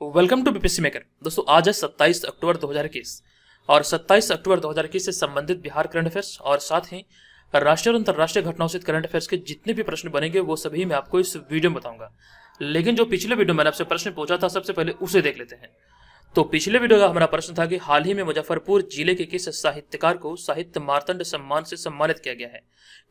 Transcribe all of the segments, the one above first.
Welcome to BPSC maker. दोस्तों आज है 27 अक्टूबर 2021 और 27 अक्टूबर 2021 से संबंधित बिहार करंट अफेयर्स और साथ ही राष्ट्रीय और अंतर्राष्ट्रीय घटनाओं से करंट अफेयर्स के जितने भी प्रश्न बनेंगे वो सभी मैं आपको इस वीडियो में बताऊंगा। लेकिन जो पिछले वीडियो में मैंने आपसे प्रश्न पूछा था सबसे पहले उसे देख लेते हैं। तो पिछले वीडियो का हमारा प्रश्न था कि हाल ही में मुजफ्फरपुर जिले के किस साहित्यकार को साहित्य मार्तंड सम्मान से सम्मानित किया गया है।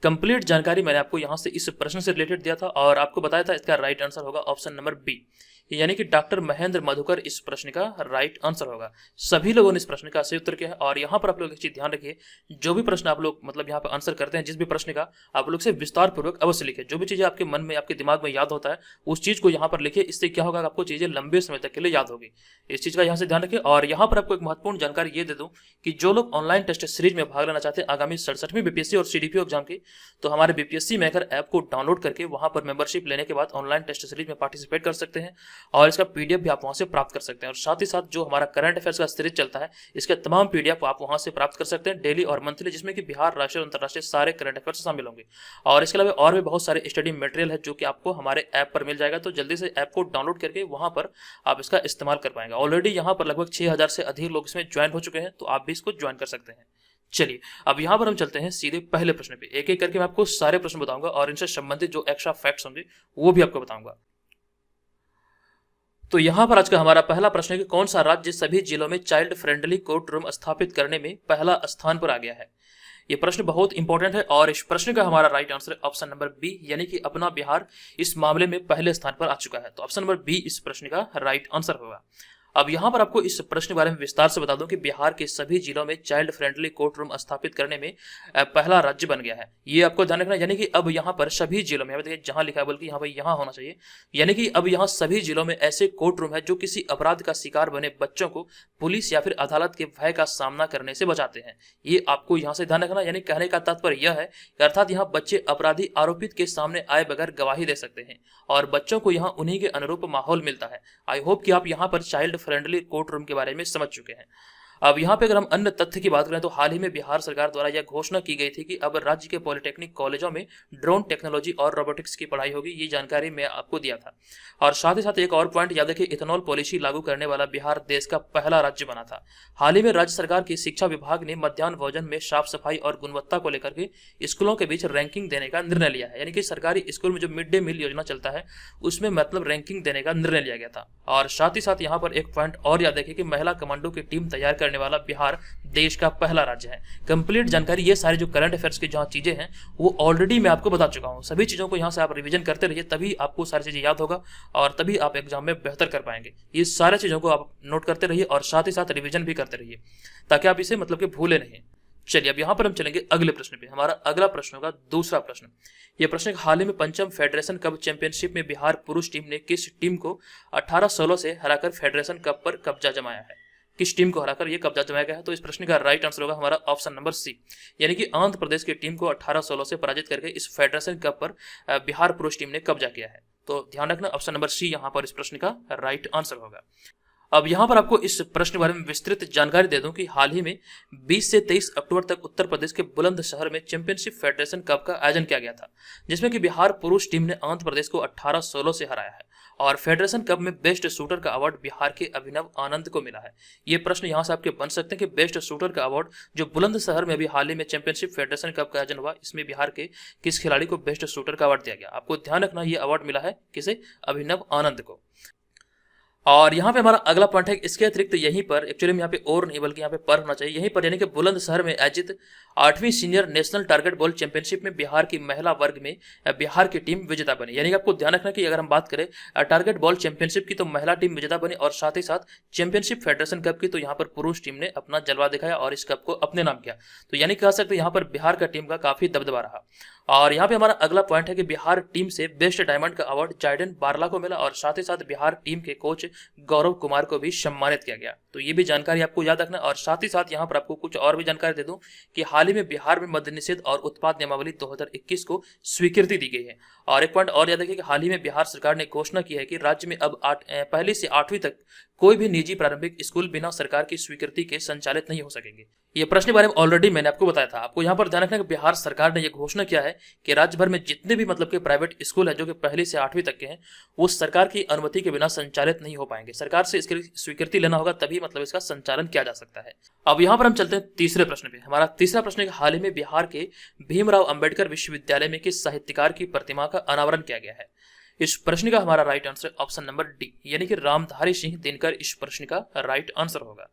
कंप्लीट जानकारी मैंने आपको यहां से इस प्रश्न से रिलेटेड दिया था और आपको बताया था इसका राइट आंसर होगा ऑप्शन नंबर बी, यानी कि डॉक्टर महेंद्र मधुकर इस प्रश्न का राइट आंसर होगा। सभी लोगों ने इस प्रश्न का सही उत्तर किया है और यहाँ पर आप लोग एक चीज ध्यान रखिए, जो भी प्रश्न आप लोग मतलब यहाँ पर आंसर करते हैं, जिस भी प्रश्न का आप लोग से विस्तार पूर्वक अवश्य लिखिए। जो भी चीजें आपके मन में आपके दिमाग में याद होता है उस चीज को यहाँ पर लिखिए। इससे क्या होगा, आपको चीजें लंबे समय तक के लिए याद होगी। इस चीज का यहाँ से ध्यान रखिए। और यहाँ पर आपको एक महत्वपूर्ण जानकारी ये दे दूं कि जो लोग ऑनलाइन टेस्ट सीरीज में भाग लेना चाहते हैं आगामी 67वीं बीपीएससी और सीडीपीओ एग्जाम की, तो हमारे बीपीएससी मेकर ऐप को डाउनलोड करके वहां पर मेंबरशिप लेने के बाद ऑनलाइन टेस्ट सीरीज में पार्टिसिपेट कर सकते हैं और इसका पीडीएफ भी आप वहां से प्राप्त कर सकते हैं। और साथ ही साथ जो हमारा करंट अफेयर्स का सीरीज चलता है इसके तमाम पीडीएफ आप वहां से प्राप्त कर सकते हैं डेली और मंथली, जिसमें कि बिहार, राष्ट्रीय और अंतर्राष्ट्रीय सारे करंट अफेयर्स शामिल होंगे। और इसके अलावा और भी बहुत सारे स्टडी मटेरियल है जो कि आपको हमारे ऐप पर मिल जाएगा। तो जल्दी से ऐप को डाउनलोड करके वहां पर आप इसका इस्तेमाल कर पाएंगे। ऑलरेडी यहाँ पर लगभग 6000 से अधिक लोग इसमें ज्वाइन हो चुके हैं, तो आप भी इसको ज्वाइन कर सकते हैं। चलिए अब यहां पर हम चलते हैं सीधे पहले प्रश्न पे। एक एक करके मैं आपको सारे प्रश्न बताऊंगा और इनसे संबंधित जो एक्स्ट्रा फैक्ट्स होंगे वो भी आपको बताऊंगा। तो यहां पर आज का हमारा पहला प्रश्न है कि कौन सा राज्य सभी जिलों में चाइल्ड फ्रेंडली कोर्ट रूम स्थापित करने में पहला स्थान पर आ गया है। ये प्रश्न बहुत इंपॉर्टेंट है और इस प्रश्न का हमारा राइट आंसर है ऑप्शन नंबर बी, यानी कि अपना बिहार इस मामले में पहले स्थान पर आ चुका है। तो ऑप्शन नंबर बी इस प्रश्न का राइट आंसर होगा। अब यहाँ पर आपको इस प्रश्न के बारे में विस्तार से बता दूं कि बिहार के सभी जिलों में चाइल्ड फ्रेंडली कोर्ट रूम स्थापित करने में पहला राज्य बन गया है। ये आपको ध्यान रखना, यानी कि अब यहाँ पर सभी जिलों में, देखिए जहां लिखा है बल्कि यहाँ पर यहाँ होना चाहिए, यानी कि अब यहाँ सभी जिलों में ऐसे कोर्ट रूम है जो किसी अपराध का शिकार बने बच्चों को पुलिस या फिर अदालत के भय का सामना करने से बचाते हैं। ये आपको यहाँ से ध्यान रखना, यानी कहने का तात्पर्य यह है कि अर्थात यहाँ बच्चे अपराधी आरोपित के सामने आए बगैर गवाही दे सकते हैं और बच्चों को यहाँ उन्हीं के अनुरूप माहौल मिलता है। आई होप कि आप यहाँ पर चाइल्ड फ्रेंडली कोर्ट रूम के बारे में समझ चुके हैं। अब यहाँ पे अगर हम अन्य तथ्य की बात करें तो हाल ही में बिहार सरकार द्वारा यह घोषणा की गई थी कि अब राज्य के पॉलिटेक्निक कॉलेजों में ड्रोन टेक्नोलॉजी और रोबोटिक्स की पढ़ाई होगी। ये जानकारी मैं आपको दिया था। और साथ ही साथ एक और पॉइंट याद रखिए, इथेनॉल पॉलिसी लागू करने वाला बिहार देश का पहला राज्य बना था। हाल ही में राज्य सरकार की शिक्षा विभाग ने मध्याह्न भोजन में साफ सफाई और गुणवत्ता को लेकर के स्कूलों के बीच रैंकिंग देने का निर्णय लिया है। यानी कि सरकारी स्कूल में जो मिड डे मील योजना चलता है उसमें मतलब रैंकिंग देने का निर्णय लिया गया था। और साथ ही साथ यहाँ पर एक पॉइंट और याद रखिए कि महिला कमांडो की टीम तैयार करने वाला बिहार देश का पहला राज्य है। कंप्लीट जानकारी, ये सारे जो करंट अफेयर्स की जहां चीजें हैं वो ऑलरेडी मैं आपको बता चुका हूं। सभी चीजों को यहां से आप रिवीजन करते रहिए, तभी आपको सारी चीजें याद होगा और तभी आप एग्जाम में बेहतर कर पाएंगे। ये सारी चीजों को आप नोट करते रहिए और साथ ही साथ रिवीजन भी करते रहिए ताकि आप इसे मतलब कि भूले नहीं। चलिए अब यहाँ पर हम चलेंगे अगले प्रश्न पे। हमारा अगला प्रश्न होगा दूसरा प्रश्न। यह प्रश्न हाल ही में पंचम फेडरेशन कप चैंपियनशिप में बिहार पुरुष टीम ने किस टीम को 18-16 से हराकर फेडरेशन कप पर कब्जा जमाया है। किस टीम को हराकर यह कब्जा जमाया गया है। तो इस प्रश्न का राइट आंसर होगा हमारा ऑप्शन नंबर सी, यानी कि आंध्र प्रदेश की टीम को 18-16 से पराजित करके इस फेडरेशन कप पर बिहार पुरुष टीम ने कब्जा किया है। तो ध्यान रखना ऑप्शन नंबर सी यहाँ पर इस प्रश्न का राइट आंसर होगा। अब यहाँ पर आपको इस प्रश्न के बारे में विस्तृत जानकारी दे दूं कि हाल ही में 20 से 23 अक्टूबर तक उत्तर प्रदेश के बुलंदशहर में चैंपियनशिप फेडरेशन कप का आयोजन किया गया था, जिसमें कि बिहार पुरुष टीम ने आंध्र प्रदेश को 18-16 से हराया है और फेडरेशन कप में बेस्ट शूटर का अवार्ड बिहार के अभिनव आनंद को मिला है। ये प्रश्न यहाँ से आपके बन सकते हैं कि बेस्ट शूटर का अवार्ड जो बुलंदशहर में अभी हाल ही में चैंपियनशिप फेडरेशन कप का आयोजन हुआ, इसमें बिहार के किस खिलाड़ी को बेस्ट शूटर का अवार्ड दिया गया। आपको ध्यान रखना ये अवार्ड मिला है किसे, अभिनव आनंद को। और यहाँ पे हमारा अगला पॉइंट है, इसके अतिरिक्त यहीं पर एक्चुअली में यहाँ पे और नहीं बल्कि यहाँ पे पर होना चाहिए, यहीं पर यानी कि बुलंदशहर में आयोजित 8वीं senior national target ball championship में बिहार की महिला वर्ग में बिहार की टीम विजेता बनी। यानी कि आपको ध्यान रखना कि अगर हम बात करें टारगेट बॉल चैंपियनशिप की तो महिला टीम विजेता बनी और साथ ही साथ चैंपियनशिप फेडरेशन कप की तो यहाँ पर पुरुष टीम ने अपना जलवा दिखाया और इस कप को अपने नाम किया। तो यानी कह सकते हैं यहाँ पर बिहार का टीम का काफी दबदबा रहा। और यहाँ पे हमारा अगला पॉइंट है कि बिहार टीम से बेस्ट डायमंड का अवार्ड जाइडेन बारला को मिला और साथ ही साथ बिहार टीम के कोच गौरव कुमार को भी सम्मानित किया गया। तो ये भी जानकारी आपको याद रखना। और साथ ही साथ यहाँ पर आपको कुछ और भी जानकारी दे दूं कि हाल ही में बिहार में मद्य निषेध और उत्पाद नियमावली 2021 को स्वीकृति दी गई है। और एक पॉइंट और याद रखिए कि हाल ही में बिहार सरकार ने घोषणा की है कि राज्य में अब पहली से 8वीं तक कोई भी निजी प्रारंभिक स्कूल बिना सरकार की स्वीकृति के संचालित नहीं हो सकेंगे। ये प्रश्न के बारे में ऑलरेडी मैंने आपको बताया था। आपको यहाँ पर ध्यान रखना कि बिहार सरकार ने यह घोषणा किया है कि राज्य भर में जितने भी मतलब के प्राइवेट स्कूल है जो कि पहली से 8वीं तक के हैं, वो सरकार की अनुमति के बिना संचालित नहीं हो पाएंगे। सरकार से इसकी स्वीकृति लेना होगा, तभी मतलब इसका संचालन किया जा सकता है। अब यहाँ पर हम चलते हैं तीसरे प्रश्न पे। हमारा तीसरा प्रश्न है कि हाल ही में बिहार के भीमराव अंबेडकर विश्वविद्यालय में किस साहित्यकार की प्रतिमा का अनावरण किया गया है। इस प्रश्न का हमारा right answer option number D यानी कि रामधारी सिंह दिनकर इस प्रश्न का राइट आंसर होगा।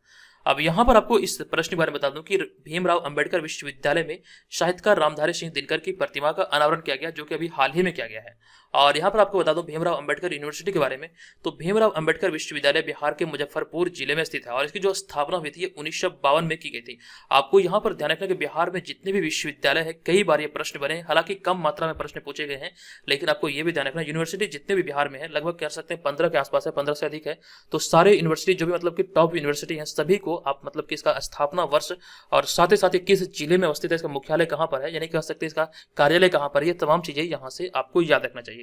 अब यहाँ पर आपको इस प्रश्न के बारे में बता दूं कि भीमराव अंबेडकर विश्वविद्यालय में साहित्यकार रामधारी सिंह दिनकर की प्रतिमा का अनावरण किया गया, जो कि अभी हाल ही में किया गया है। और यहाँ पर आपको बता दूं भीमराव अंबेडकर यूनिवर्सिटी के बारे में, तो भीमराव अंबेडकर विश्वविद्यालय बिहार के मुजफ्फरपुर जिले में स्थित है और इसकी जो स्थापना हुई थी 1952 में की गई थी। आपको यहाँ पर ध्यान रखना कि बिहार में जितने भी विश्वविद्यालय है, कई बार ये प्रश्न बने, हालांकि कम मात्रा में प्रश्न पूछे गए हैं, लेकिन आपको ये भी ध्यान रखना यूनिवर्सिटी जितने भी बिहार में है, लगभग कह सकते हैं 15 के आसपास है, 15 से अधिक है। तो सारे यूनिवर्सिटी जो भी मतलब कि टॉप यूनिवर्सिटी है, सभी को आप मतलब कि इसका स्थापना वर्ष और साथ ही साथ किस जिले में अवस्थित है, इसका मुख्यालय कहाँ पर है, यानी कह सकते हैं इसका कार्यालय कहाँ पर है, ये तमाम चीजें यहाँ से आपको याद रखना चाहिए।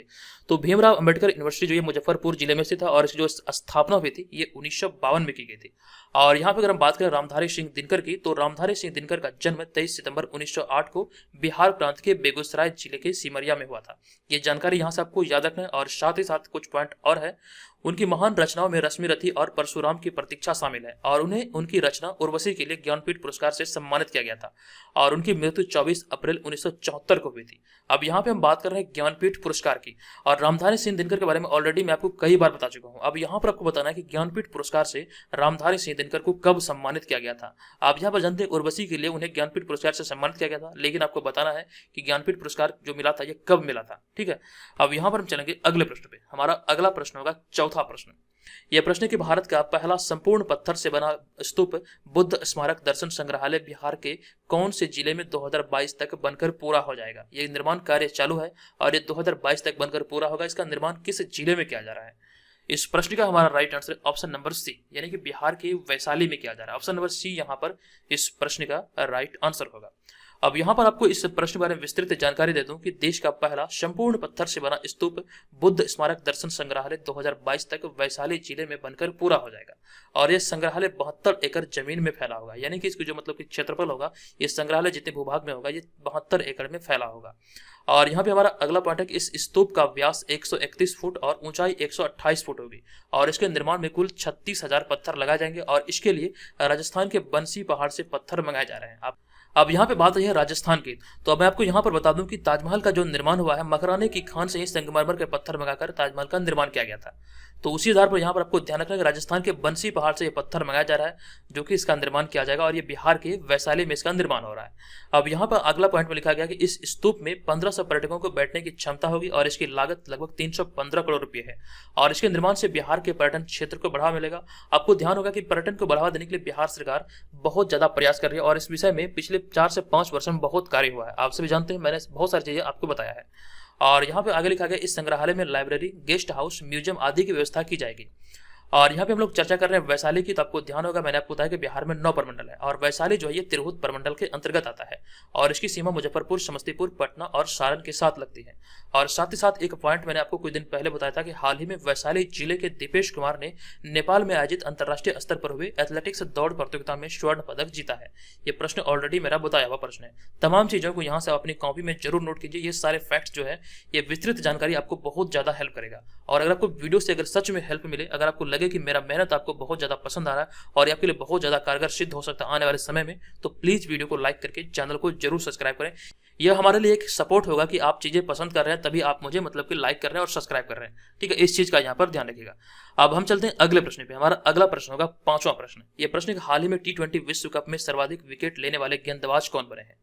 तो भीमराव अंबेडकर यूनिवर्सिटी जो ये मुजफ्फरपुर जिले में स्थित है और इसकी जो स्थापना हुई थी ये 1952 में की गई थी। और यहाँ पे अगर हम बात करें रामधारी सिंह दिनकर की, तो रामधारी सिंह दिनकर का जन्म 23 सितंबर 1908 को बिहार प्रांत के बेगूसराय जिले के सिमरिया में हुआ था। ये जानकारी यहाँ से आपको याद रखना है। और साथ ही साथ कुछ पॉइंट और है, उनकी महान रचनाओं में रश्मि रथी और परशुराम की प्रतीक्षा शामिल है और उन्हें उनकी रचना उर्वशी के लिए ज्ञानपीठ पुरस्कार से सम्मानित किया गया था और उनकी मृत्यु 24 अप्रैल 1974 को हुई थी। अब यहाँ पे हम बात कर रहे हैं ज्ञानपीठ पुरस्कार की, और रामधारी सिंह दिनकर के बारे में ऑलरेडी मैं आपको कई बार बता चुका हूँ। अब यहाँ पर आपको बताना है कि ज्ञानपीठ पुरस्कार से रामधारी सिंह दिनकर को कब सम्मानित किया गया था। आप यहाँ पर जानते हैं उर्वशी के लिए उन्हें ज्ञानपीठ पुरस्कार से सम्मानित किया गया था, लेकिन आपको बताना है कि ज्ञानपीठ पुरस्कार जो मिला था ये कब मिला था। ठीक है, अब यहाँ पर हम चलेंगे अगले प्रश्न पे। हमारा अगला प्रश्न होगा चौथा प्रश्न। यह प्रश्न कि भारत का पहला संपूर्ण पत्थर से बना स्तूप बुद्ध स्मारक दर्शन संग्रहालय बिहार के कौन से जिले में 2022 तक बनकर पूरा हो जाएगा। यह निर्माण कार्य चालू है और ये 2022 तक बनकर पूरा होगा। इसका निर्माण किस जिले में किया जा रहा है। इस प्रश्न का हमारा right answer option number C यानी कि बिहार के वैशाली में किया जा रहा है। ऑप्शन नंबर सी यहाँ पर इस प्रश्न का राइट आंसर होगा। अब यहाँ पर आपको इस प्रश्न के बारे में विस्तृत जानकारी दे दूं कि देश का पहला संपूर्ण पत्थर से बना स्तूप बुद्ध स्मारक दर्शन संग्रहालय 2022 तक वैशाली जिले में बनकर पूरा हो जाएगा और यह संग्रहालय 72 एकड़ जमीन में फैला होगा, यानी कि इसकी जो मतलब कि क्षेत्रफल होगा, ये संग्रहालय जितने भूभाग में होगा ये 72 एकड़ में फैला होगा। और यहाँ पे हमारा अगला पॉइंट है कि इस स्तूप का व्यास 131 फुट और ऊंचाई 128 फुट होगी और इसके निर्माण में कुल 36,000 पत्थर लगाए जाएंगे और इसके लिए राजस्थान के बंसी पहाड़ से पत्थर मंगाए जा रहे हैं। अब यहाँ पे बात रही है राजस्थान की, तो अब मैं आपको यहाँ पर बता दूं कि ताजमहल का जो निर्माण हुआ है, मकराने की खान से ही संगमरमर के पत्थर मंगाकर ताजमहल का निर्माण किया गया था। तो उसी आधार पर यहाँ पर आपको ध्यान रखना है कि राजस्थान के बंसी पहाड़ से ये पत्थर मंगाया जा रहा है जो कि इसका निर्माण किया जाएगा और ये बिहार के वैशाली में इसका निर्माण हो रहा है। अब यहाँ पर अगला पॉइंट में लिखा गया कि इस स्तूप में 1500 पर्यटकों को बैठने की क्षमता होगी और इसकी लागत लगभग 315 करोड़ रुपए है और इसके निर्माण से बिहार के पर्यटन क्षेत्र को बढ़ावा मिलेगा। आपको ध्यान होगा कि पर्यटन को बढ़ावा देने के लिए बिहार सरकार बहुत ज्यादा प्रयास कर रही है और इस विषय में पिछले 4 से 5 वर्षों में बहुत कार्य हुआ है। आप सभी जानते हैं, मैंने बहुत सारी चीजें आपको बताया है। और यहाँ पे आगे लिखा गया इस संग्रहालय में लाइब्रेरी, गेस्ट हाउस, म्यूजियम आदि की व्यवस्था की जाएगी। और यहाँ पे हम लोग चर्चा कर रहे हैं वैशाली की, तो आपको ध्यान होगा मैंने आपको बताया कि बिहार में 9 प्रमंडल है और वैशाली जो है ये तिरहुत प्रमंडल के अंतर्गत आता है और इसकी सीमा मुजफ्फरपुर, समस्तीपुर, पटना और सारण के साथ लगती है। और साथ ही साथ एक पॉइंट मैंने आपको कुछ दिन पहले बताया था कि हाल ही में वैशाली जिले के दीपेश कुमार ने नेपाल में आयोजित अंतर्राष्ट्रीय स्तर पर हुए एथलेटिक्स दौड़ प्रतियोगिता में स्वर्ण पदक जीता है। ये प्रश्न ऑलरेडी मेरा बताया हुआ प्रश्न है। तमाम चीजों को यहाँ से अपनी कॉपी में जरूर नोट कीजिए। ये सारे फैक्ट्स जो है ये विस्तृत जानकारी आपको बहुत ज्यादा हेल्प करेगा और अगर आपको वीडियो से अगर सच में हेल्प मिले, अगर आपको लगे कि मेरा मेहनत आपको बहुत ज्यादा पसंद आ रहा है और ये आपके लिए बहुत ज्यादा कारगर सिद्ध हो सकता है आने वाले समय में, तो प्लीज वीडियो को लाइक करके चैनल को जरूर सब्सक्राइब करें। यह हमारे लिए एक सपोर्ट होगा कि आप चीजें पसंद कर रहे हैं तभी आप मुझे मतलब कि लाइक कर रहे हैं और सब्सक्राइब कर रहे हैं। ठीक है, इस चीज का यहाँ पर ध्यान रखिएगा। अब हम चलते हैं अगले प्रश्न पे। हमारा अगला प्रश्न होगा 5वां प्रश्न। यह प्रश्न हाल ही में T20 विश्व कप में सर्वाधिक विकेट लेने वाले गेंदबाज कौन बने हैं।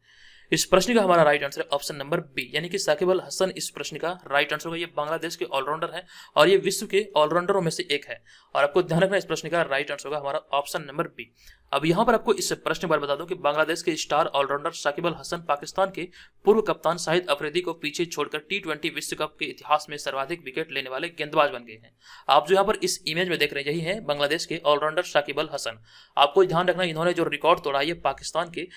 इस प्रश्न का हमारा right answer option number B यानी कि साकिब अल हसन इस प्रश्न का राइट आंसर होगा। ये बांग्लादेश के ऑलराउंडर हैं और ये विश्व के ऑलराउंडरों में से एक है और आपको ध्यान रखना इस प्रश्न का राइट आंसर होगा हमारा ऑप्शन नंबर बी। अब यहाँ पर आपको इस प्रश्न पर बता दूं कि बांग्लादेश के स्टार ऑलराउंडर साकिब अल हसन पाकिस्तान के पूर्व कप्तान शाहिद अफरीदी को पीछे छोड़कर टी20 विश्व कप के इतिहास में सर्वाधिक विकेट लेने वाले गेंदबाज बन गए हैं। आप जो यहाँ पर इस इमेज में देख रहे हैं यही है बांग्लादेश के ऑलराउंडर साकिब अल हसन। आपको ध्यान रखना इन्होंने जो रिकॉर्ड तोड़ा ये पाकिस्तान के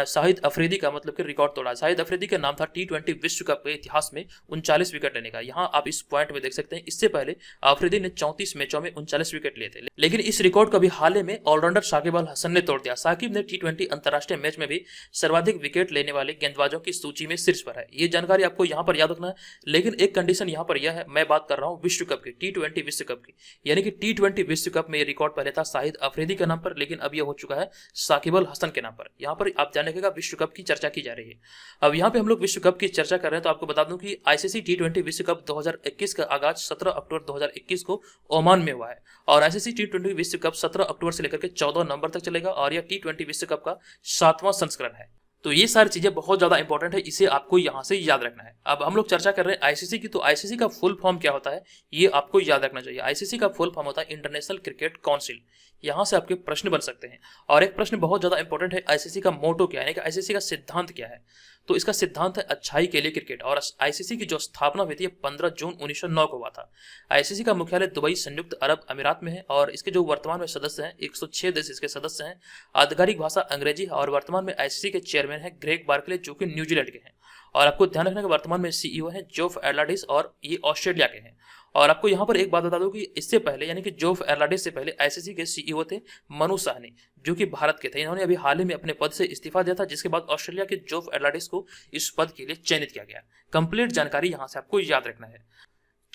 शाहिद अफरीदी का मतलब कि रिकॉर्ड तोड़ा। शाहिद अफरीदी का नाम था टी20 विश्व कप के इतिहास में 39 विकेट लेने का। यहाँ आप इस पॉइंट में देख सकते हैं इससे पहले अफरीदी ने 34 मैचों में 39 विकेट लिए थे, लेकिन इस रिकॉर्ड को अभी हाल ही में ऑलराउंडर साकिब अल हसन ने तोड़ दिया। साकिब ने टी20 अंतरराष्ट्रीय मैच में भी सर्वाधिक विकेट लेने वाले गेंदबाजों की सूची में शीर्ष पर है। ये जानकारी आपको यहाँ पर याद रखना है, लेकिन एक कंडीशन यहाँ पर यह है, मैं बात कर रहा हूँ विश्व कप की, टी20 विश्व कप की, यानी कि टी20 विश्व कप में ये रिकॉर्ड पहले था शाहिद अफरीदी के नाम पर, लेकिन अब यह हो चुका है साकिब अल हसन के नाम पर। यहाँ पर आप जान रखिएगा विश्व कप की चर्चा की जा रही है। अब यहाँ पे हम लोग विश्व कप की चर्चा कर रहे हैं तो आपको बता दूं कि आईसीसी टी20 विश्व कप 2021 का आगाज 17 अक्टूबर 2021 को ओमान में हुआ है और आईसीसी टी20 विश्व कप 17 अक्टूबर से लेकर के 14 नवंबर तक चलेगा और यह टी20 विश्व कप का 7वां संस्करण है। तो ये सारी चीजें बहुत ज्यादा इंपॉर्टेंट है, इसे आपको यहाँ से याद रखना है। अब हम लोग चर्चा कर रहे हैं आईसीसी की, तो आईसीसी का फुल फॉर्म क्या होता है ये आपको याद रखना चाहिए। आईसीसी का फुल फॉर्म होता है इंटरनेशनल क्रिकेट काउंसिल। यहाँ से आपके प्रश्न बन सकते हैं और एक प्रश्न बहुत ज्यादा इंपॉर्टेंट है, आईसीसी का मोटो क्या है, यानी कि आईसीसी का सिद्धांत क्या है। तो इसका सिद्धांत है अच्छाई के लिए क्रिकेट और आईसीसी की जो स्थापना हुई थी 15 जून 1909 को हुआ था। आईसीसी का मुख्यालय दुबई संयुक्त अरब अमीरात में है और इसके जो वर्तमान में सदस्य हैं 106 देश इसके सदस्य हैं। आधिकारिक भाषा अंग्रेजी है और वर्तमान में आईसीसी के चेयरमैन है ग्रेग बार्कले जो कि न्यूजीलैंड के हैं। और आपको ध्यान रखना कि वर्तमान में सीईओ है जोफ एर्लाडिस और ये ऑस्ट्रेलिया के हैं। और आपको यहाँ पर एक बात बता दूं कि इससे पहले यानी कि जोफ एर्लाडिस से पहले आईसीसी के सीईओ थे मनु साहनी जो कि भारत के थे। इन्होंने अभी हाल ही में अपने पद से इस्तीफा दिया था, जिसके बाद ऑस्ट्रेलिया के जोफ एर्लाडिस को इस पद के लिए चयनित किया गया। कंप्लीट जानकारी यहाँ से आपको याद रखना है।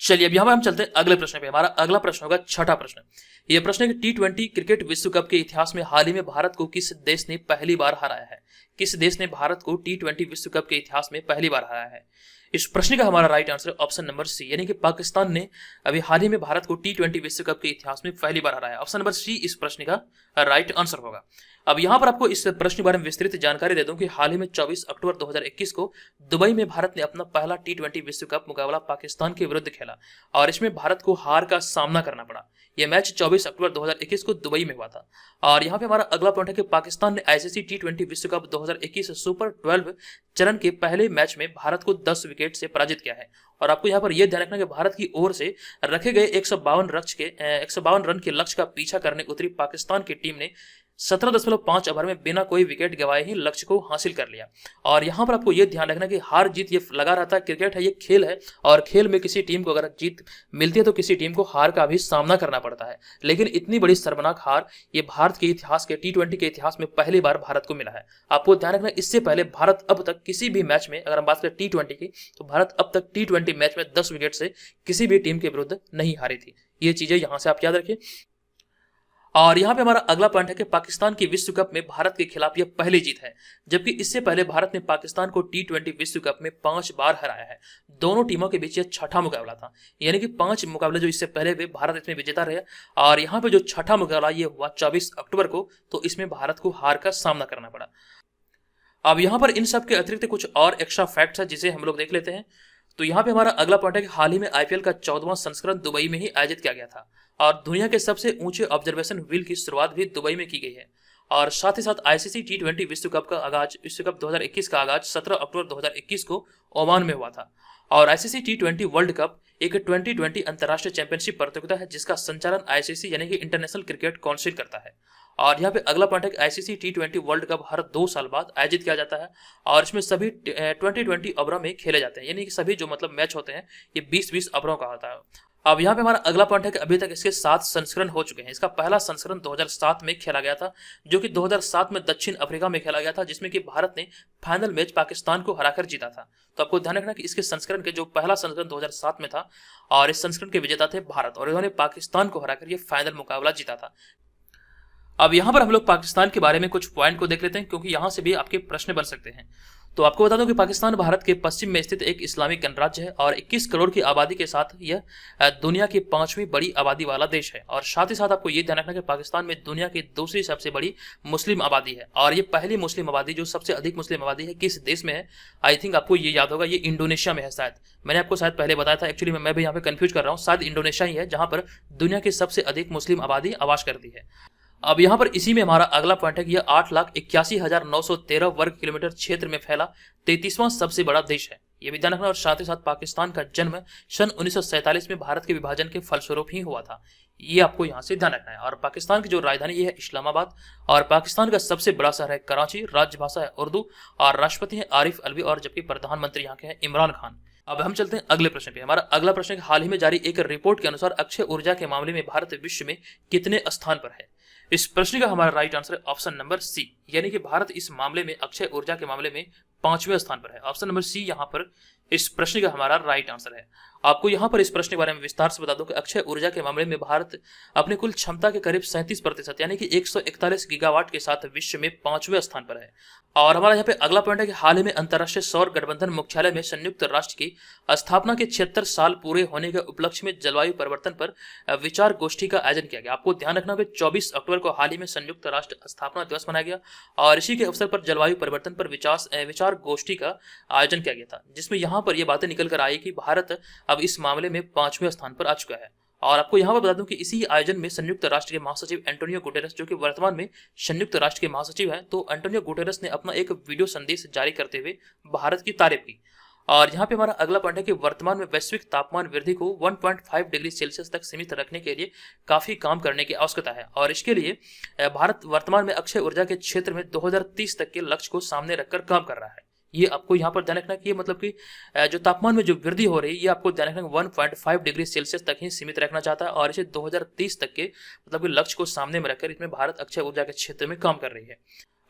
चलिए अब यहाँ पर हम चलते हैं अगले प्रश्न पे। हमारा अगला प्रश्न होगा छठा प्रश्न। यह प्रश्न है कि टी20 क्रिकेट विश्व कप के इतिहास में हाल ही में भारत को किस देश ने पहली बार हराया है। किस देश ने भारत को टी20 विश्व कप के इतिहास में पहली बार हराया है। इस प्रश्न का हमारा right answer option number C, यानी कि पाकिस्तान ने अभी हाल ही में भारत को टी20 विश्व कप के इतिहास में पहली बार हराया। ऑप्शन नंबर सी इस प्रश्न का राइट आंसर होगा। अब यहाँ पर आपको इस प्रश्न के बारे में विस्तृत जानकारी दे दूं कि हाल ही में 24 अक्टूबर 2021 को दुबई में भारत ने अपना पहला टी20 विश्व कप मुकाबला पाकिस्तान के विरुद्ध खेला और इसमें भारत को हार का सामना करना पड़ा। यह मैच 24 अक्टूबर 2021 को दुबई में हुआ था। और यहाँ पे हमारा अगला पॉइंट है कि पाकिस्तान ने आईसीसी टी20 विश्व कप 2021 सुपर 12 चरण के पहले मैच में भारत को 10 विकेट से पराजित किया है। और आपको यहाँ पर यह ध्यान रखना कि भारत की ओर से रखे गए 152 रन के लक्ष्य का पीछा करने उतरी पाकिस्तान की टीम ने 17.5 ओवर में बिना कोई विकेट गंवाए ही लक्ष्य को हासिल कर लिया। और यहाँ पर आपको यह ध्यान रखना कि हार जीत ये लगा रहता है, क्रिकेट है, ये खेल है और खेल में किसी टीम को अगर जीत मिलती है तो किसी टीम को हार का भी सामना करना पड़ता है। लेकिन इतनी बड़ी शर्मनाक हार ये भारत के इतिहास के टी20 के इतिहास में पहली बार भारत को मिला है। आपको ध्यान रखना इससे पहले भारत अब तक किसी भी मैच में, अगर हम बात करें टी20 की, तो भारत अब तक टी20 मैच में 10 विकेट से किसी भी टीम के विरुद्ध नहीं हारी थी। ये चीजें यहां से आप याद रखिए। और यहाँ पे हमारा अगला पॉइंट है कि पाकिस्तान की विश्व कप में भारत के खिलाफ यह पहली जीत है, जबकि इससे पहले भारत ने पाकिस्तान को टी20 विश्व कप में 5 बार हराया है। दोनों टीमों के बीच यह छठा मुकाबला था, यानी कि 5 मुकाबले जो इससे पहले हुए भारत इसमें विजेता रहे और यहाँ पे जो छठा मुकाबला ये हुआ 24 अक्टूबर को, तो इसमें भारत को हार का सामना करना पड़ा। अब यहाँ पर इन सब के अतिरिक्त कुछ और एक्स्ट्रा फैक्ट्स है जिसे हम लोग देख लेते हैं। तो यहाँ पे हमारा अगला पॉइंट है कि हाल ही में आईपीएल का 14वां संस्करण दुबई में ही आयोजित किया गया था और दुनिया के सबसे ऊंचे ऑब्जर्वेशन व्हील की शुरुआत भी दुबई में की गई है। और साथ ही साथ आईसीसी टी20 विश्व कप 2021 का आगाज 17 अक्टूबर 2021 को ओमान में हुआ था। और आईसीसी टी20 वर्ल्ड कप एक 2020 अंतर्राष्ट्रीय चैंपियनशिप प्रतियोगिता है जिसका संचालन आईसीसी यानी कि इंटरनेशनल क्रिकेट काउंसिल करता है। और यहाँ पे अगला पॉइंट है कि आईसीसी टी20 वर्ल्ड कप हर 2 साल बाद आयोजित किया जाता है और इसमें सभी 20 ओवरों में खेले जाते हैं, यानी कि सभी जो मतलब मैच होते हैं ये 20 ओवरों का होता है। अब यहाँ पे हमारा अगला पॉइंट है कि अभी तक इसके 7 संस्करण हो चुके हैं। इसका पहला संस्करण 2007 में खेला गया था, जो कि 2007 में दक्षिण अफ्रीका में खेला गया था, जिसमें कि भारत ने फाइनल मैच पाकिस्तान को हराकर जीता था। तो आपको ध्यान रखना कि इसके संस्करण के जो पहला संस्करण 2007 में था और इस संस्करण के विजेता थे भारत और इन्होंने पाकिस्तान को हराकर ये फाइनल मुकाबला जीता था। अब यहाँ पर हम लोग पाकिस्तान के बारे में कुछ पॉइंट को देख लेते हैं क्योंकि यहाँ से भी आपके प्रश्न बन सकते हैं। तो आपको बता दूं कि पाकिस्तान भारत के पश्चिम में स्थित एक इस्लामिक गणराज्य है और 21 करोड़ की आबादी के साथ यह दुनिया की 5वीं बड़ी आबादी वाला देश है। और साथ ही साथ आपको ये ध्यान रखना कि पाकिस्तान में दुनिया की दूसरी सबसे बड़ी मुस्लिम आबादी है और ये पहली मुस्लिम आबादी जो सबसे अधिक मुस्लिम आबादी है किस देश में है, आई थिंक आपको ये याद होगा, ये इंडोनेशिया में है। शायद मैंने आपको शायद पहले बताया था, एक्चुअली मैं भी यहाँ पे कंफ्यूज कर रहा हूँ, शायद इंडोनेशिया ही है जहाँ पर दुनिया की सबसे अधिक मुस्लिम आबादी आवास करती है। अब यहाँ पर इसी में हमारा अगला पॉइंट है कि यह 8,81,913 वर्ग किलोमीटर क्षेत्र में फैला 33वां सबसे बड़ा देश है। ये भी ध्यान रखना। और साथ ही साथ पाकिस्तान का जन्म सन 1947 में भारत के विभाजन के फलस्वरूप ही हुआ था। ये आपको यहाँ से ध्यान रखना है। और पाकिस्तान की जो राजधानी ये है इस्लामाबाद, और पाकिस्तान का सबसे बड़ा शहर है कराची, राज्य भाषा है उर्दू, और राष्ट्रपति है आरिफ अलवी, और जबकि प्रधानमंत्री यहाँ के हैं इमरान खान। अब हम चलते हैं अगले प्रश्न पे। हमारा अगला प्रश्न है, हाल ही में जारी एक रिपोर्ट के अनुसार अक्षय ऊर्जा के मामले में भारत विश्व में कितने स्थान पर है? इस प्रश्न का हमारा राइट आंसर है ऑप्शन नंबर सी, यानी कि भारत इस मामले में अक्षय ऊर्जा के मामले में 5वें स्थान पर है। ऑप्शन नंबर सी यहाँ पर इस प्रश्न का हमारा राइट आंसर है। आपको यहाँ पर इस प्रश्न के बारे में विस्तार से बता दूं कि अक्षय ऊर्जा के मामले में भारत अपने कुल क्षमता के करीब 37% यानी कि 141 गीगावाट के साथ विश्व में 5वें स्थान पर है। और हमारा यहाँ पे अगला पॉइंट है कि हाल ही में अंतर्राष्ट्रीय सौर गठबंधन मुख्यालय में संयुक्त राष्ट्र की स्थापना के 76 साल पूरे होने के उपलक्ष्य में जलवायु परिवर्तन पर विचार गोष्ठी का आयोजन किया गया। आपको ध्यान रखना कि 24 अक्टूबर को हाल ही में संयुक्त राष्ट्र स्थापना दिवस मनाया गया, और इसी के अवसर पर जलवायु परिवर्तन पर विचार गोष्ठी का आयोजन किया गया था, जिसमें यहाँ पर यह बातें निकल कर आई कि भारत अब इस मामले में 5वें स्थान पर आ चुका है। और आपको यहाँ पर बता दूं कि इसी आयोजन में संयुक्त राष्ट्र के महासचिव एंटोनियो गुटेरेस, जो कि वर्तमान में संयुक्त राष्ट्र के महासचिव हैं, तो एंटोनियो गुटेरेस ने अपना एक वीडियो संदेश जारी करते हुए भारत की तारीफ की। और यहाँ पे हमारा अगला पॉइंट है कि वर्तमान में वैश्विक तापमान वृद्धि को 1.5 डिग्री सेल्सियस तक सीमित रखने के लिए काफी काम करने की आवश्यकता है, और इसके लिए भारत वर्तमान में अक्षय ऊर्जा के क्षेत्र में 2030 तक के लक्ष्य को सामने रखकर काम कर रहा है। ये आपको यहाँ पर ध्यान रखना कि मतलब कि जो तापमान में जो वृद्धि हो रही है, ये आपको ध्यान रखना 1.5 डिग्री सेल्सियस तक ही सीमित रखना चाहता है, और इसे 2030 तक के मतलब कि लक्ष्य को सामने में रखकर इसमें भारत अक्षय ऊर्जा के क्षेत्र में काम कर रही है।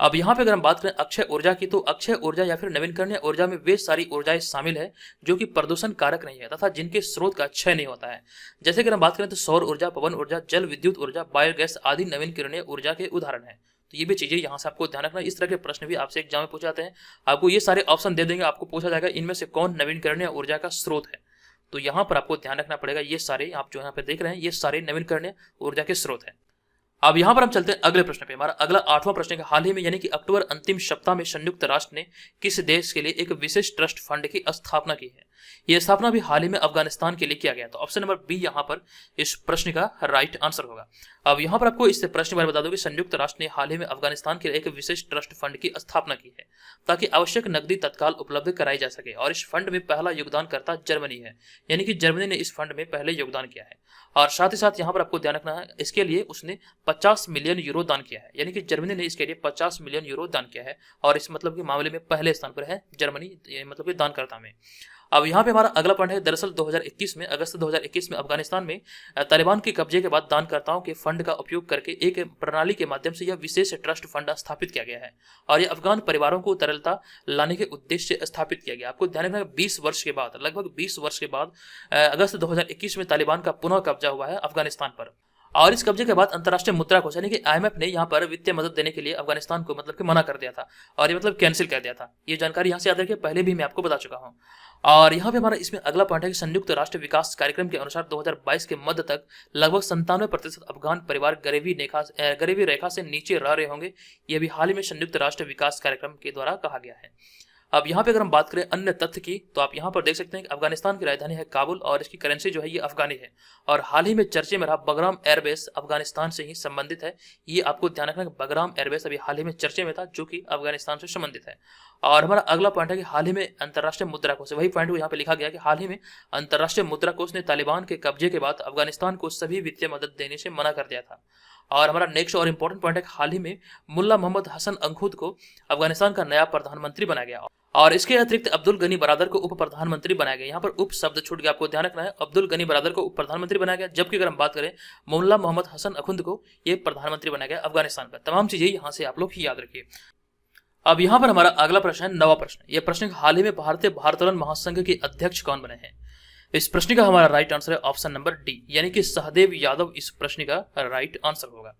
अब यहाँ पे अगर हम बात करें अक्षय ऊर्जा की, तो अक्षय ऊर्जा या फिर नवीनकरणीय ऊर्जा में वे सारी ऊर्जाएं शामिल है जो कि प्रदूषण कारक नहीं है तथा जिनके स्रोत का क्षय नहीं होता है। जैसे कि हम बात करें तो सौर ऊर्जा, पवन ऊर्जा, जल विद्युत ऊर्जा, बायोगैस आदि नवीनकरणीय ऊर्जा के उदाहरण है। तो ये भी चीजें यहाँ से आपको ध्यान रखना। इस तरह के प्रश्न भी आपसे एग्जाम में पूछे जाते हैं। आपको ये सारे ऑप्शन दे देंगे, आपको पूछा जाएगा इनमें से कौन नवीनकरणीय ऊर्जा का स्रोत है। तो यहाँ पर आपको ध्यान रखना पड़ेगा, ये सारे आप जो यहाँ पे देख रहे हैं ये सारे नवीनकरणीय ऊर्जा के स्रोत है। अब यहाँ पर हम चलते हैं अगले प्रश्न पे। हमारा अगला 8वां प्रश्न है, हाल ही में यानी कि अक्टूबर अंतिम सप्ताह में संयुक्त राष्ट्र ने किस देश के लिए एक विशेष ट्रस्ट फंड की स्थापना की है? यह स्थापना भी हाल ही में अफगानिस्तान के लिए किया गया। तो ऑप्शन नंबर बी यहाँ पर इस प्रश्न का राइट आंसर होगा। अब यहाँ पर आपको इस प्रश्न के बारे में बता दूं कि संयुक्त राष्ट्र ने हाल ही में अफगानिस्तान के लिए एक विशेष ट्रस्ट फंड की स्थापना की है ताकि आवश्यक नकदी तत्काल उपलब्ध कराई जा सके। और इस फंड में पहला योगदानकर्ता जर्मनी है, यानी कि जर्मनी ने इस फंड में पहले योगदान किया है। और साथ ही साथ यहाँ पर आपको ध्यान रखना है, इसके लिए उसने 50 मिलियन यूरो दान किया है, यानी कि जर्मनी ने इसके लिए 50 मिलियन यूरो दान किया है, और इस मतलब के मामले में पहले स्थान पर है जर्मनी, मतलब कि दानकर्ता में। अब यहाँ पे हमारा अगला पॉइंट है, दरअसल 2021 में अगस्त 2021 में अफगानिस्तान में तालिबान के कब्जे के बाद दानकर्ताओं के फंड का उपयोग करके एक प्रणाली के माध्यम से यह विशेष ट्रस्ट फंड स्थापित किया गया है, और यह अफगान परिवारों को तरलता लाने के उद्देश्य से स्थापित किया गया। आपको ध्यान रखना 20 वर्ष के बाद, लगभग 20 वर्ष के बाद अगस्त 2021 में तालिबान का पुनः कब्जा हुआ है अफगानिस्तान पर। और इस कब्जे के बाद अंतर्राष्ट्रीय मुद्रा कोष यानी कि IMF ने यहाँ पर वित्तीय मदद देने के लिए अफगानिस्तान को मतलब कि मना कर दिया था, और ये मतलब कैंसिल कर दिया था। ये जानकारी यहाँ से याद रखिए, पहले भी मैं आपको बता चुका हूँ। और यहाँ पे हमारा इसमें अगला पॉइंट है कि संयुक्त राष्ट्र विकास कार्यक्रम के अनुसार 2022 के मध्य तक लगभग 97% अफगान परिवार गरीबी रेखा से नीचे रह रहे होंगे। यह भी हाल ही में संयुक्त राष्ट्र विकास कार्यक्रम के द्वारा कहा गया है। अब यहाँ पे अगर हम बात करें अन्य तथ्य की, तो आप यहाँ पर देख सकते हैं कि अफगानिस्तान की राजधानी है काबुल, और इसकी करेंसी जो है ये अफगानी है, और हाल ही में चर्चे में रहा बगराम एयरबेस अफगानिस्तान से ही संबंधित है। ये आपको ध्यान रखना कि बगराम एयरबेस अभी हाल ही में चर्चे में था, जो कि अफगानिस्तान से संबंधित है। और हमारा अगला पॉइंट है कि हाल ही में अंतर्राष्ट्रीय मुद्रा कोष, वही पॉइंट को यहाँ पे लिखा गया कि हाल ही में अंतर्राष्ट्रीय मुद्रा कोष ने तालिबान के कब्जे के बाद अफगानिस्तान को सभी वित्तीय मदद देने से मना कर दिया था। और हमारा नेक्स्ट और इंपॉर्टेंट पॉइंट है कि हाल ही में मुल्ला मोहम्मद हसन अंखुद को अफगानिस्तान का नया प्रधानमंत्री बनाया गया, और इसके अतिरिक्त अब्दुल गनी बरादर को उप प्रधानमंत्री बनाया गया। यहाँ पर उप शब्द छूट गया, आपको ध्यान रखना है। अब्दुल गनी बरादर को उप प्रधानमंत्री बनाया गया, जबकि अगर हम बात करें मुल्ला मोहम्मद हसन अंखुद को ये प्रधानमंत्री बनाया गया अफगानिस्तान का। तमाम चीजें यहाँ से आप लोग ही याद रखिए। अब यहाँ पर हमारा अगला प्रश्न है 9वां प्रश्न। यह प्रश्न हाल ही में भारतीय भारोत्तोलन महासंघ के अध्यक्ष कौन बने हैं? इस प्रश्न का हमारा राइट आंसर है ऑप्शन नंबर डी, यानी कि सहदेव यादव इस प्रश्न का राइट आंसर होगा।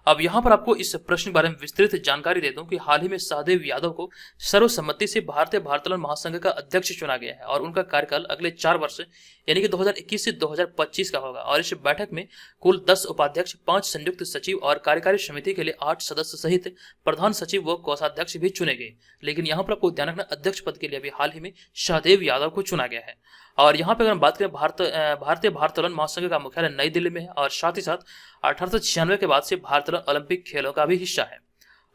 अब यहाँ पर आपको इस प्रश्न के बारे में विस्तृत जानकारी दे दूं कि हाल ही में सहदेव यादव को सर्वसम्मति से भारतीय भारोत्तोलन महासंघ का अध्यक्ष चुना गया है, और उनका कार्यकाल अगले 4 वर्ष यानी कि 2021 से 2025 का होगा। और इस बैठक में कुल 10 उपाध्यक्ष, 5 संयुक्त सचिव और कार्यकारी समिति के लिए 8 सदस्य सहित प्रधान सचिव व कोषाध्यक्ष भी चुने गए। लेकिन यहाँ पर आपको ध्यान रखना, अध्यक्ष पद के लिए अभी हाल ही में सहदेव यादव को चुना गया है। और यहाँ पे अगर हम बात करें भारतीय भारोत्तोलन महासंघ का मुख्यालय नई दिल्ली में है, और साथ ही साथ 1896 के बाद से भारतोलन ओलंपिक खेलों का भी हिस्सा है।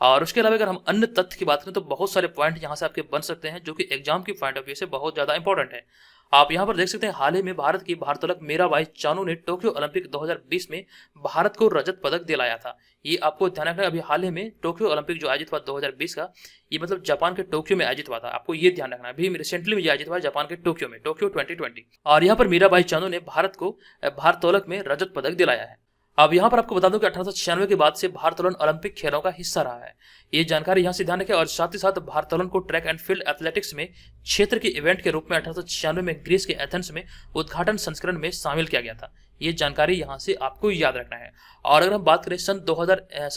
और उसके अलावा अगर हम अन्य तथ्य की बात करें तो बहुत सारे पॉइंट यहाँ से आपके बन सकते हैं जो कि एग्जाम की पॉइंट ऑफ व्यू से बहुत ज्यादा इंपॉर्टेंट है। आप यहाँ पर देख सकते हैं हाल ही में भारत की भारोत्तोलक मीराबाई चानू ने टोक्यो ओलंपिक 2020 में भारत को रजत पदक दिलाया था। ये आपको ध्यान रखना है, अभी हाल ही में टोक्यो ओलंपिक जो आयोजित हुआ 2020 का, ये मतलब जापान के टोक्यो में आयोजित हुआ था। आपको ये ध्यान रखना है, अभी रिसेंटली में ये आयोजित हुआ जापान के टोक्यो में, टोक्यो 2020। और यहाँ पर मीराबाई चानू ने भारत को भारोत्तोलक में रजत पदक दिलाया है। अब यहाँ पर आपको बता दूं कि 1896 के बाद से भारोत्तोलन ओलंपिक खेलों का हिस्सा रहा है। ये जानकारी यहाँ से ध्यान रखें। और साथ ही साथ भारोत्तोलन को ट्रैक एंड फील्ड एथलेटिक्स में क्षेत्र के इवेंट के रूप में 1896 में ग्रीस के एथेंस में उद्घाटन संस्करण में शामिल किया गया था। ये जानकारी यहाँ से आपको याद रखना है। और अगर हम बात करें सन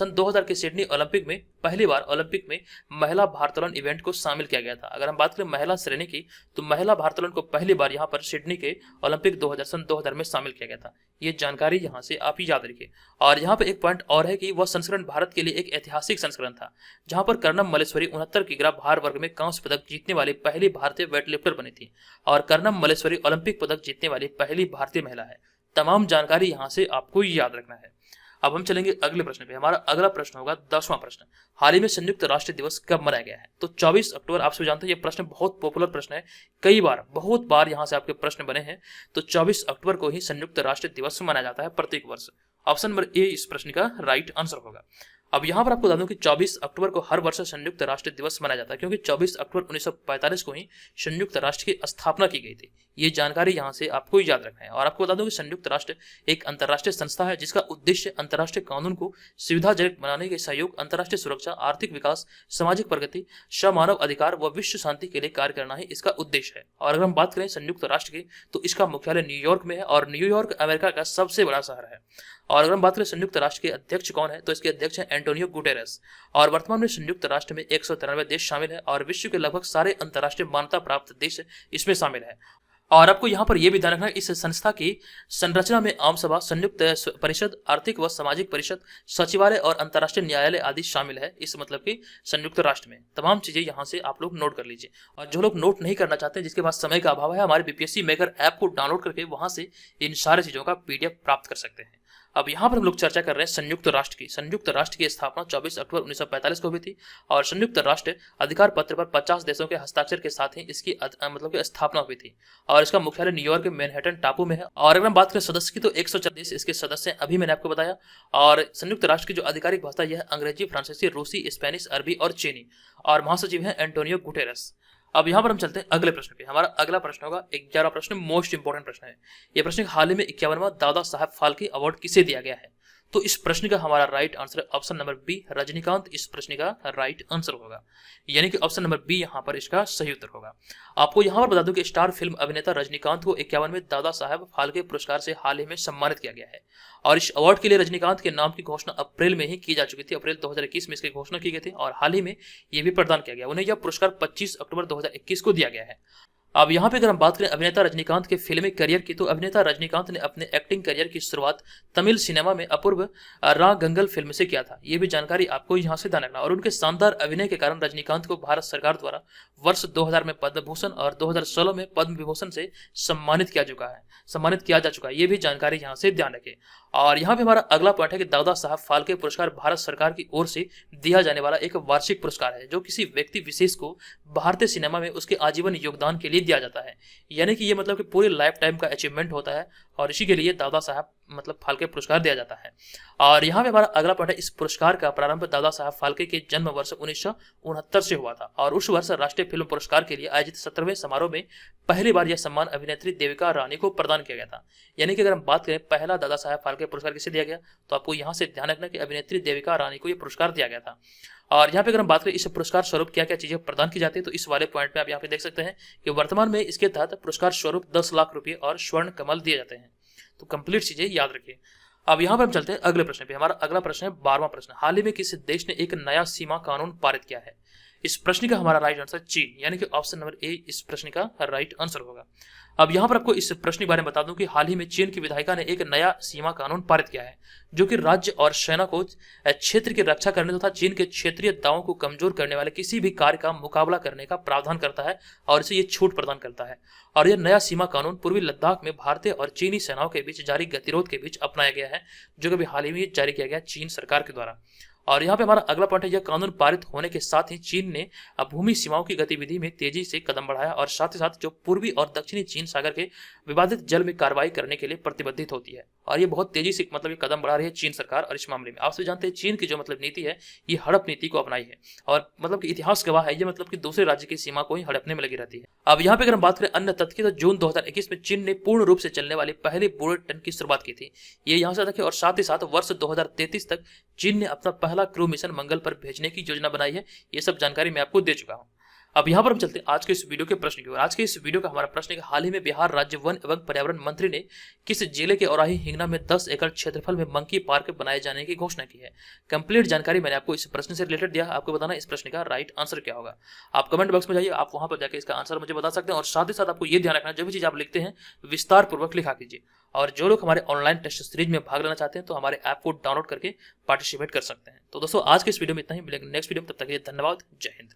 2000 के सिडनी ओलंपिक में पहली बार ओलंपिक में महिला भारोत्तोलन इवेंट को शामिल किया गया था। अगर हम बात करें महिला श्रेणी की तो महिला भारोत्तोलन को पहली बार यहाँ पर सिडनी के ओलंपिक सन 2000 में शामिल किया गया था। ये जानकारी यहाँ से आप याद रखिए। और यहाँ पर एक पॉइंट और है कि वह संस्करण भारत के लिए एक ऐतिहासिक संस्करण था, जहां पर कर्णम मल्लेश्वरी 69 किग्रा भार वर्ग में कांस्य पदक जीतने वाली पहली भारतीय वेटलिफ्टर बनी थी। और कर्णम मल्लेश्वरी ओलंपिक पदक जीतने वाली पहली भारतीय महिला है। तमाम जानकारी यहां से आपको याद रखना है। अब हम चलेंगे अगले प्रश्न पे। हमारा अगला प्रश्न होगा 10वां प्रश्न, हाल ही में संयुक्त राष्ट्र दिवस कब मनाया गया है? तो 24 अक्टूबर। आप सब जानते हैं ये प्रश्न बहुत पॉपुलर प्रश्न है, कई बार बहुत बार यहां से आपके प्रश्न बने हैं। तो 24 अक्टूबर को ही संयुक्त राष्ट्र दिवस मनाया जाता है प्रत्येक वर्ष। ऑप्शन नंबर ए इस प्रश्न का राइट आंसर होगा। अब यहाँ पर आपको बता दूं कि 24 अक्टूबर को हर वर्ष संयुक्त राष्ट्र दिवस मनाया जाता है, क्योंकि 24 अक्टूबर 1945 को ही संयुक्त राष्ट्र की स्थापना की गई थी। ये जानकारी यहाँ से आपको याद रखना है। और आपको बता दूं कि संयुक्त राष्ट्र एक अंतर्राष्ट्रीय संस्था है जिसका उद्देश्य अंतर्राष्ट्रीय कानून को सुविधाजनक बनाने के सहयोग, अंतर्राष्ट्रीय सुरक्षा, आर्थिक विकास, सामाजिक प्रगति, मानव अधिकार व विश्व शांति के लिए कार्य करना ही इसका उद्देश्य है। और अगर हम बात करें संयुक्त राष्ट्र की तो इसका मुख्यालय न्यूयॉर्क में है और न्यूयॉर्क अमेरिका का सबसे बड़ा शहर है। और अगर हम बात करें संयुक्त राष्ट्र के अध्यक्ष कौन है तो इसके अध्यक्ष हैं एंटोनियो गुटेरेस। और वर्तमान में संयुक्त राष्ट्र में 193 देश शामिल है और विश्व के लगभग सारे अंतर्राष्ट्रीय मान्यता प्राप्त देश इसमें शामिल है। और आपको यहाँ पर यह भी ध्यान रखना है, इस संस्था की संरचना में आम सभा, संयुक्त परिषद, आर्थिक व सामाजिक परिषद, सचिवालय और अंतर्राष्ट्रीय न्यायालय आदि शामिल है। इस मतलब कि संयुक्त राष्ट्र में तमाम चीजें यहाँ से आप लोग नोट कर लीजिए। और जो लोग नोट नहीं करना चाहते, जिसके पास समय का अभाव है, हमारे बीपीएससी मेकर ऐप को डाउनलोड करके वहां से इन सारी चीजों का पीडीएफ प्राप्त कर सकते हैं। अब यहाँ पर हम लोग चर्चा कर रहे हैं संयुक्त राष्ट्र की। संयुक्त राष्ट्र की स्थापना 24 अक्टूबर 1945 को हुई थी और संयुक्त राष्ट्र अधिकार पत्र पर 50 देशों के हस्ताक्षर के साथ ही इसकी मतलब की स्थापना हुई थी। और इसका मुख्यालय न्यूयॉर्क के मैनहट्टन टापू में है। और अगर हम बात करें सदस्य की तो 104 देश इसके सदस्य हैं, अभी मैंने आपको बताया। और संयुक्त राष्ट्र की जो आधिकारिक भाषा यह है अंग्रेजी, फ्रांसीसी, रूसी, स्पेनिश, अरबी और चीनी। और महासचिव है एंटोनियो गुटेरेस। अब यहाँ पर हम चलते हैं अगले प्रश्न पे। हमारा अगला प्रश्न होगा 11वां प्रश्न, मोस्ट इंपोर्टेंट प्रश्न है। यह प्रश्न हाल ही में 51वां दादा साहब फाल्के अवार्ड किसे दिया गया है? तो इस प्रश्न का हमारा राइट आंसर है ऑप्शन नंबर बी, रजनीकांत। इस प्रश्न का राइट आंसर होगा, यानी कि ऑप्शन नंबर बी यहाँ पर इसका सही उत्तर होगा। आपको यहाँ पर बता दूं कि स्टार फिल्म अभिनेता रजनीकांत को 51वें दादा साहब फाल्के पुरस्कार से हाल ही में सम्मानित किया गया है। और इस अवार्ड के लिए रजनीकांत के नाम की घोषणा अप्रैल में ही की जा चुकी थी। अप्रैल 2021 में इसकी घोषणा की गई थी और हाल ही में ये भी प्रदान किया गया। उन्हें यह पुरस्कार 25 अक्टूबर 2021 को दिया गया है। अब यहाँ पे अगर हम बात करें अभिनेता रजनीकांत के फिल्मी करियर की तो अभिनेता रजनीकांत ने अपने एक्टिंग करियर की शुरुआत तमिल सिनेमा में अपूर्व रागंगल फिल्म से किया था। ये भी जानकारी आपको यहाँ से ध्यान रखना। और उनके शानदार अभिनय के कारण रजनीकांत को भारत सरकार द्वारा वर्ष 2000 में पद्म भूषण और 2016 में पद्म विभूषण से सम्मानित किया जा चुका है। ये भी जानकारी यहाँ से ध्यान रखें। और यहाँ पे हमारा अगला पॉइंट है कि दादा साहब फाल्के पुरस्कार भारत सरकार की ओर से दिया जाने वाला एक वार्षिक पुरस्कार है जो किसी व्यक्ति विशेष को भारतीय सिनेमा में उसके आजीवन योगदान के लिए दिया जाता है। यानी कि ये मतलब कि पूरे लाइफ टाइम का अचीवमेंट होता है और इसी के लिए दादा साहब मतलब फाल्के पुरस्कार दिया जाता है। और यहाँ पे हमारा अगला पॉइंट है, इस पुरस्कार का प्रारंभ दादा साहब फाल्के के जन्म वर्ष 1969 से हुआ था और उस वर्ष राष्ट्रीय फिल्म पुरस्कार के लिए आयोजित 17वें समारोह में पहली बार यह सम्मान अभिनेत्री देविका रानी को प्रदान किया गया था। यानी कि अगर हम बात करें पहला दादा साहब फाल्के पुरस्कार किसे दिया गया तो आपको यहाँ से ध्यान रखना कि अभिनेत्री देविका रानी को यह पुरस्कार दिया गया था। और यहाँ पे अगर हम बात करें इस पुरस्कार स्वरूप क्या क्या चीजें प्रदान की जाती है तो इस वाले पॉइंट पे आप यहाँ पे देख सकते हैं कि वर्तमान में इसके तहत पुरस्कार स्वरूप 10 लाख रुपए और स्वर्ण कमल दिए जाते हैं। तो कंप्लीट चीजें याद रखिए। अब यहाँ पर हम चलते हैं अगले प्रश्न पे। हमारा अगला प्रश्न है 12वां प्रश्न, हाल ही में किस देश ने एक नया सीमा कानून पारित किया है? इस प्रश्न का हमारा राइट आंसर चीन, यानी कि ऑप्शन नंबर ए इस प्रश्न का राइट आंसर होगा। अब यहाँ पर आपको इस प्रश्न के बारे में बता दूं कि हाल ही में चीन की विधायिका ने एक नया सीमा कानून पारित किया है जो कि राज्य और सेना को क्षेत्र की रक्षा करने तथा चीन के क्षेत्रीय दावों को कमजोर करने वाले किसी भी कार्य का मुकाबला करने का प्रावधान करता है और इसे ये छूट प्रदान करता है। और यह नया सीमा कानून पूर्वी लद्दाख में भारतीय और चीनी सेनाओं के बीच जारी गतिरोध के बीच अपनाया गया है, जो कि अभी हाल ही में जारी किया गया चीन सरकार के द्वारा। और यहाँ पे हमारा अगला पॉइंट है, यह कानून पारित होने के साथ ही चीन ने भूमि सीमाओं की गतिविधि में तेजी से कदम बढ़ाया और साथ ही साथ जो पूर्वी और दक्षिणी चीन सागर के विवादित जल में कार्रवाई करने के लिए प्रतिबद्धित होती है। और ये बहुत तेजी से मतलब ये कदम बढ़ा रही है चीन सरकार। और इस मामले में आप सभी जानते हैं चीन की जो मतलब नीति है, ये हड़प नीति को अपनाई है और मतलब कि इतिहास गवाह है ये, मतलब कि दूसरे राज्य की सीमा को ही हड़पने में लगी रहती है। अब यहाँ पे अगर हम बात करें अन्य तथ्य की, तो जून 2021 में चीन ने पूर्ण रूप से चलने वाली पहले बुलेट ट्रेन की शुरुआत की थी, ये यहाँ से देखिए। और साथ ही साथ वर्ष 2033 तक चीन ने अपना पहला क्रू मिशन मंगल पर भेजने की योजना बनाई है। ये सब जानकारी मैं आपको दे चुका हूँ। अब यहाँ पर हम चलते हैं आज के इस वीडियो के प्रश्न की ओर। आज के इस वीडियो का हमारा प्रश्न है कि हाल ही में बिहार राज्य वन एवं पर्यावरण मंत्री ने किस जिले के औराही हिंगना में 10 एकड़ क्षेत्रफल में मंकी पार्क बनाए जाने की घोषणा की है। कंप्लीट जानकारी मैंने आपको इस प्रश्न से रिलेटेड दिया, आपको बताना इस प्रश्न का राइट आंसर क्या होगा। आप कमेंट बॉक्स में जाइए, आप वहां पर जाकर इसका आंसर मुझे बता सकते हैं। और साथ ही साथ आपको ये ध्यान रखना, जो भी चीज आप लिखते हैं विस्तार पूर्वक लिखा कीजिए। और जो लोग हमारे ऑनलाइन टेस्ट सीरीज में भाग लेना चाहते हैं तो हमारे ऐप को डाउनलोड करके पार्टिसिपेट कर सकते हैं। तो दोस्तों आज के इस वीडियो में इतना ही, मिलेंगे नेक्स्ट वीडियो में, तब तक के लिए धन्यवाद, जय हिंद।